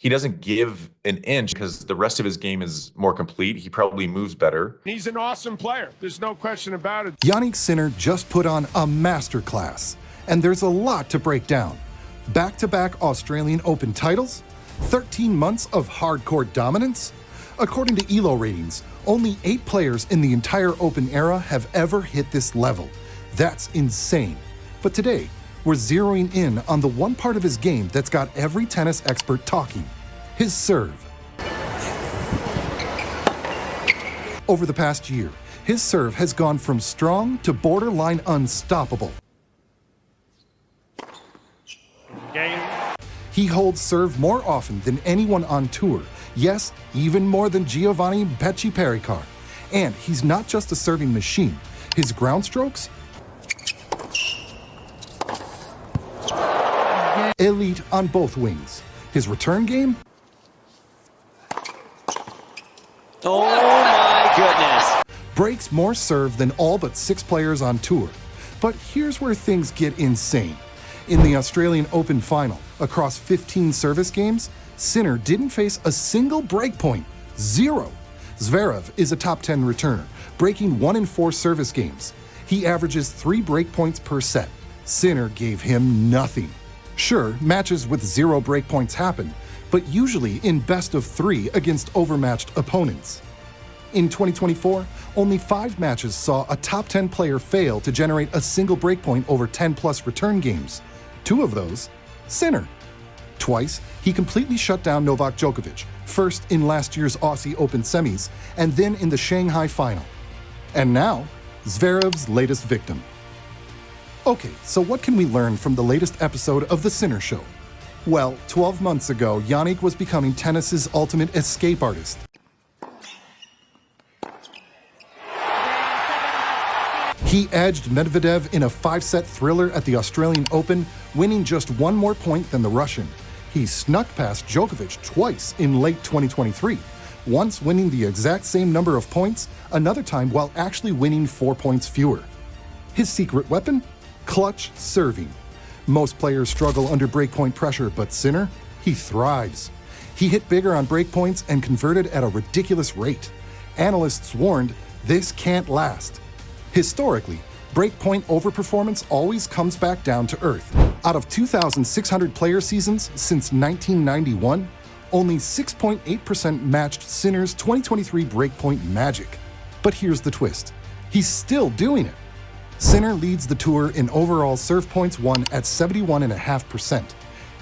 he doesn't give an inch because the rest of his game is more complete. He probably moves better. He's an awesome player. There's no question about it. Jannik Sinner just put on a masterclass, and there's a lot to break down. Back-to-back Australian Open titles, 13 months of hardcore dominance. According to ELO ratings, only 8 players in the entire Open era have ever hit this level. That's insane. But today, we're zeroing in on the one part of his game that's got every tennis expert talking: his serve. Over the past year, his serve has gone from strong to borderline unstoppable. Game. He holds serve more often than anyone on tour. Yes, even more than Giovanni Becci Pericard. And he's not just a serving machine. His ground strokes? Elite on both wings. His return game? Oh my goodness. Breaks more serve than all but 6 players on tour. But here's where things get insane. In the Australian Open final, across 15 service games, Sinner didn't face a single break point. 0. Zverev is a top 10 returner, breaking 1 in 4 service games. He averages 3 break points per set. Sinner gave him nothing. Sure, matches with 0 break points happen, but usually in best of 3 against overmatched opponents. In 2024, only 5 matches saw a top 10 player fail to generate a single breakpoint over 10-plus return games. 2 of those, Sinner. Twice, he completely shut down Novak Djokovic, first in last year's Aussie Open semis, and then in the Shanghai final. And now, Zverev's latest victim. Okay, so what can we learn from the latest episode of The Sinner Show? Well, 12 months ago, Jannik was becoming tennis's ultimate escape artist. He edged Medvedev in a 5-set thriller at the Australian Open, winning just 1 more point than the Russian. He snuck past Djokovic twice in late 2023, once winning the exact same number of points, another time while actually winning 4 points fewer. His secret weapon? Clutch serving. Most players struggle under breakpoint pressure, but Sinner, he thrives. He hit bigger on breakpoints and converted at a ridiculous rate. Analysts warned, this can't last. Historically, breakpoint overperformance always comes back down to earth. Out of 2,600 player seasons since 1991, only 6.8% matched Sinner's 2023 breakpoint magic. But here's the twist. He's still doing it. Sinner leads the tour in overall serve points won at 71.5%.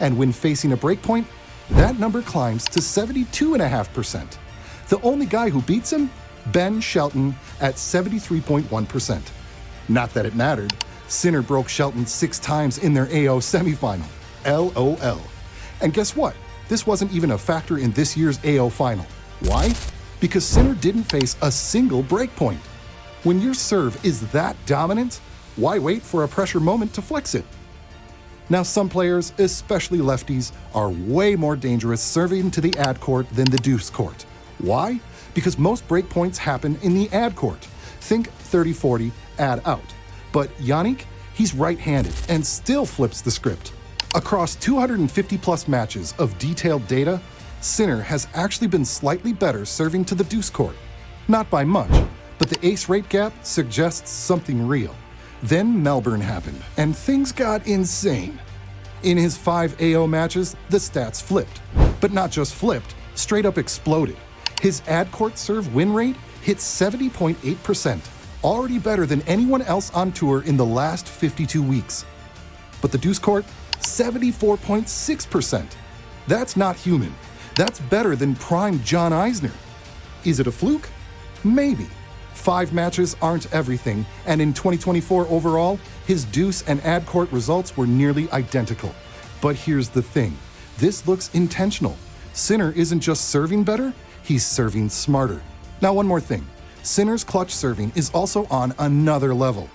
And when facing a breakpoint, that number climbs to 72.5%. The only guy who beats him? Ben Shelton at 73.1%. Not that it mattered. Sinner broke Shelton 6 times in their AO semifinal. LOL. And guess what? This wasn't even a factor in this year's AO final. Why? Because Sinner didn't face a single breakpoint. When your serve is that dominant, why wait for a pressure moment to flex it? Now, some players, especially lefties, are way more dangerous serving to the ad court than the deuce court. Why? Because most breakpoints happen in the ad court. Think 30-40, ad out. But Jannik, he's right-handed and still flips the script. Across 250-plus matches of detailed data, Sinner has actually been slightly better serving to the deuce court. Not by much, but the ace rate gap suggests something real. Then Melbourne happened, and things got insane. In his 5 AO matches, the stats flipped. But not just flipped, straight up exploded. His ad court serve win rate hit 70.8%, already better than anyone else on tour in the last 52 weeks. But the deuce court, 74.6%. That's not human. That's better than prime John Isner. Is it a fluke? Maybe. 5 matches aren't everything, and in 2024 overall, his deuce and ad court results were nearly identical. But here's the thing. This looks intentional. Sinner isn't just serving better, he's serving smarter. Now, one more thing. Sinner's clutch serving is also on another level.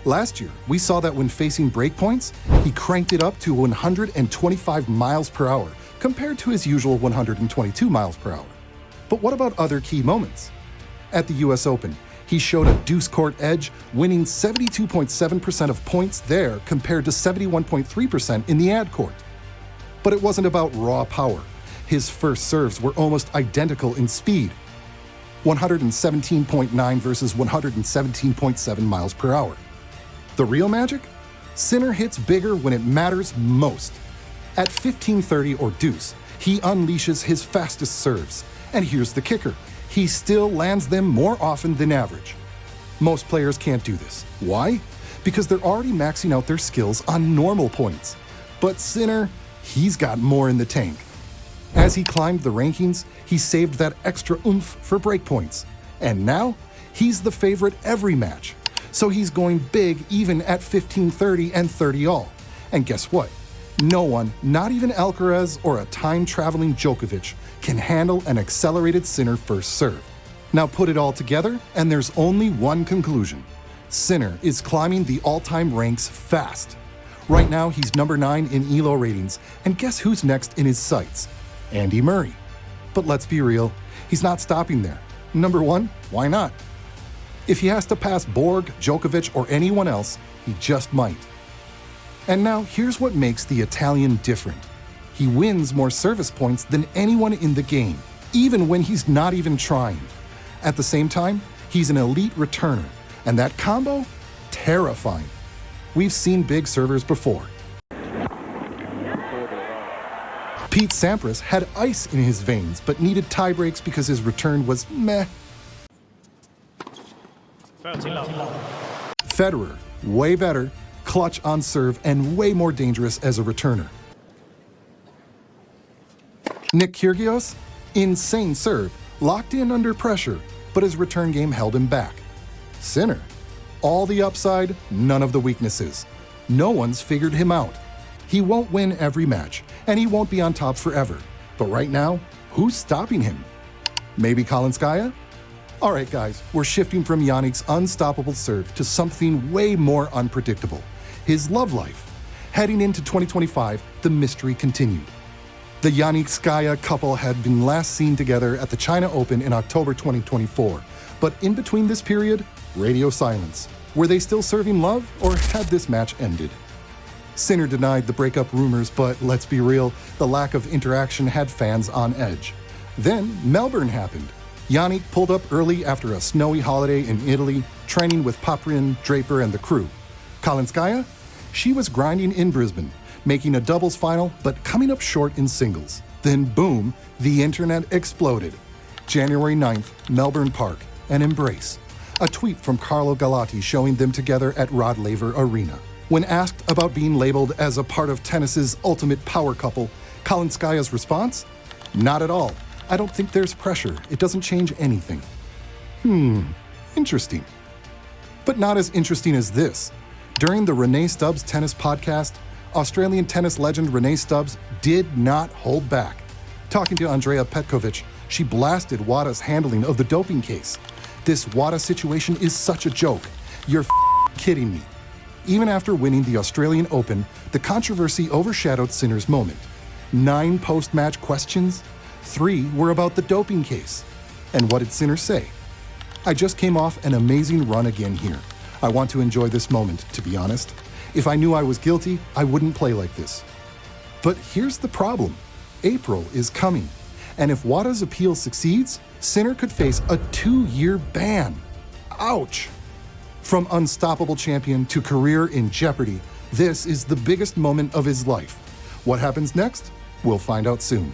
Last year, we saw that when facing breakpoints, he cranked it up to 125 miles per hour, compared to his usual 122 miles per hour. But what about other key moments? At the US Open, He showed a deuce court edge, winning 72.7% of points there compared to 71.3% in the ad court. But it wasn't about raw power. His first serves were almost identical in speed, 117.9 versus 117.7 miles per hour. The real magic? Sinner hits bigger when it matters most. At 1530 or deuce, he unleashes his fastest serves. And here's the kicker. He still lands them more often than average. Most players can't do this. Why? Because they're already maxing out their skills on normal points. But Sinner, he's got more in the tank. As he climbed the rankings, he saved that extra oomph for break points. And now, he's the favorite every match. So he's going big even at 1530 and 30 all. And guess what? No one, not even Alcaraz or a time-traveling Djokovic, can handle an accelerated Sinner first serve. Now put it all together, and there's only one conclusion. Sinner is climbing the all-time ranks fast. Right now, he's number 9 in ELO ratings, and guess who's next in his sights? Andy Murray. But let's be real, he's not stopping there. Number 1, why not? If he has to pass Borg, Djokovic, or anyone else, he just might. And now, here's what makes the Italian different. He wins more service points than anyone in the game, even when he's not even trying. At the same time, he's an elite returner, and that combo? Terrifying. We've seen big servers before. Pete Sampras had ice in his veins, but needed tie breaks because his return was meh. Federer, way better, clutch on serve, and way more dangerous as a returner. Nick Kyrgios, insane serve, locked in under pressure, but his return game held him back. Sinner, all the upside, none of the weaknesses. No one's figured him out. He won't win every match, and he won't be on top forever. But right now, who's stopping him? Maybe Kalinskaya? All right, guys, we're shifting from Jannik's unstoppable serve to something way more unpredictable. His love life. Heading into 2025, the mystery continued. The Jannik-Skaya couple had been last seen together at the China Open in October 2024. But in between this period, radio silence. Were they still serving love, or had this match ended? Sinner denied the breakup rumors, but let's be real, the lack of interaction had fans on edge. Then Melbourne happened. Jannik pulled up early after a snowy holiday in Italy, training with Poprin, Draper, and the crew. Kalinskaya? She was grinding in Brisbane, making a doubles final, but coming up short in singles. Then boom, the internet exploded. January 9th, Melbourne Park, an embrace. A tweet from Carlo Galati showing them together at Rod Laver Arena. When asked about being labeled as a part of tennis's ultimate power couple, Kalinskaya's response? Not at all. I don't think there's pressure. It doesn't change anything. Interesting. But not as interesting as this. During the Renee Stubbs Tennis Podcast, Australian tennis legend Renee Stubbs did not hold back. Talking to Andrea Petkovic, she blasted WADA's handling of the doping case. This WADA situation is such a joke. You're kidding me. Even after winning the Australian Open, the controversy overshadowed Sinner's moment. 9 post-match questions, 3 were about the doping case. And what did Sinner say? I just came off an amazing run again here. I want to enjoy this moment, to be honest. If I knew I was guilty, I wouldn't play like this. But here's the problem. April is coming. And if WADA's appeal succeeds, Sinner could face a 2-year ban. Ouch! From unstoppable champion to career in jeopardy, this is the biggest moment of his life. What happens next? We'll find out soon.